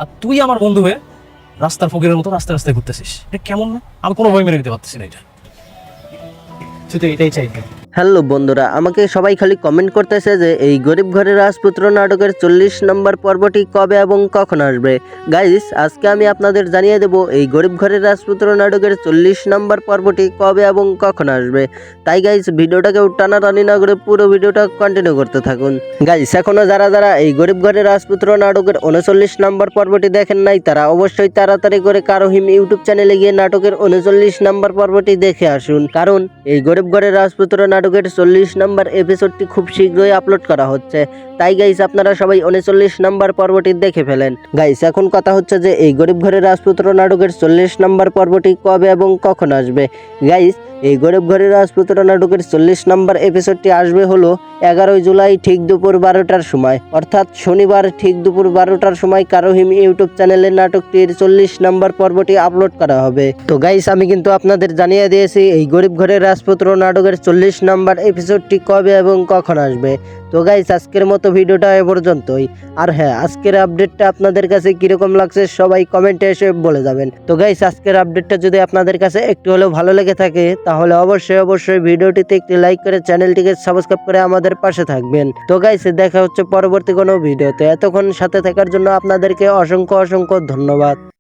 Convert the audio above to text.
আর তুই আমার বন্ধু হয়ে রাস্তার ফকিরের মতো রাস্তায় রাস্তায় ঘুরতেছিস, এটা কেমন না? আমি কোনো ভয় মেনে নিতে পারতেছি না এটা। তুই তো এটাই চাইবি। হ্যালো বন্ধুরা, আমাকে সবাই খালি কমেন্ট করতেছে যে এই গরিব ঘরের রাজপুত্র নাটকের 40 নম্বর পর্বটি কবে এবং কখন আসবে। গাইস, আজকে আমি আপনাদের জানিয়ে দেব এই গরিব ঘরের রাজপুত্র নাটকের 40 নম্বর পর্বটি কবে এবং কখন আসবে। তাই গাইস, ভিডিওটাকে টানাটানি না করে পুরো ভিডিওটা কন্টিনিউ করতে থাকুন। গাইস, এখনো যারা যারা এই গরিব ঘরের রাজপুত্র নাটকের 39 নম্বর পর্বটি দেখেন নাই, তারা অবশ্যই তাড়াতাড়ি করে কারোহিম ইউটিউব চ্যানেলে গিয়ে নাটকের 39 নম্বর পর্বটি দেখে আসুন, কারণ এই গরিব ঘরের রাজপুত্র নাটকের 40 নম্বর এপিসোডটি খুব শীঘ্রই আপলোড করা হচ্ছে। তাই গাইস, আপনারা সবাই 39 নম্বর পর্বটি দেখে ফেলেন। গাইস, এখন কথা হচ্ছে যে এই গরিব ঘরের রাজপুত্র নাটকের 40 নম্বর পর্বটি কবে এবং কখন আসবে। গাইস, এই গরিব ঘরের রাজপুত্র নাটকের 40 নম্বর এপিসোডটি আসবে হলো 11 জুলাই ঠিক দুপুর 12টার সময়, অর্থাৎ শনিবার ঠিক দুপুর 12টার সময় কারোহিম ইউটিউব চ্যানেলে নাটকটির 40 নম্বর পর্বটি আপলোড করা হবে। তো গাইস, আমি কিন্তু আপনাদের জানিয়ে দিয়েছি এই গরিব ঘরের রাজপুত্র নাটকের 40 নম্বর এপিসোডটি কবে এবং কখন আসবে। তো গাইস, আজকের মতো ভিডিওটা এ পর্যন্তই। আর হ্যাঁ, আজকের আপডেটটা আপনাদের কাছে কিরকম লাগছে সবাই কমেন্টে এসে বলে যাবেন। তো গাইস, আজকের আপডেটটা যদি আপনাদের কাছে একটু হলেও ভালো লেগে থাকে তাহলে অবশ্যই ভিডিওটিতে একটি লাইক করে চ্যানেলটিকে সাবস্ক্রাইব করে আমাদের পাশে থাকবেন। তো গাইস, দেখা হচ্ছে পরবর্তী কোনো ভিডিওতে। এতক্ষণ সাথে থাকার জন্য আপনাদেরকে অসংখ্য ধন্যবাদ।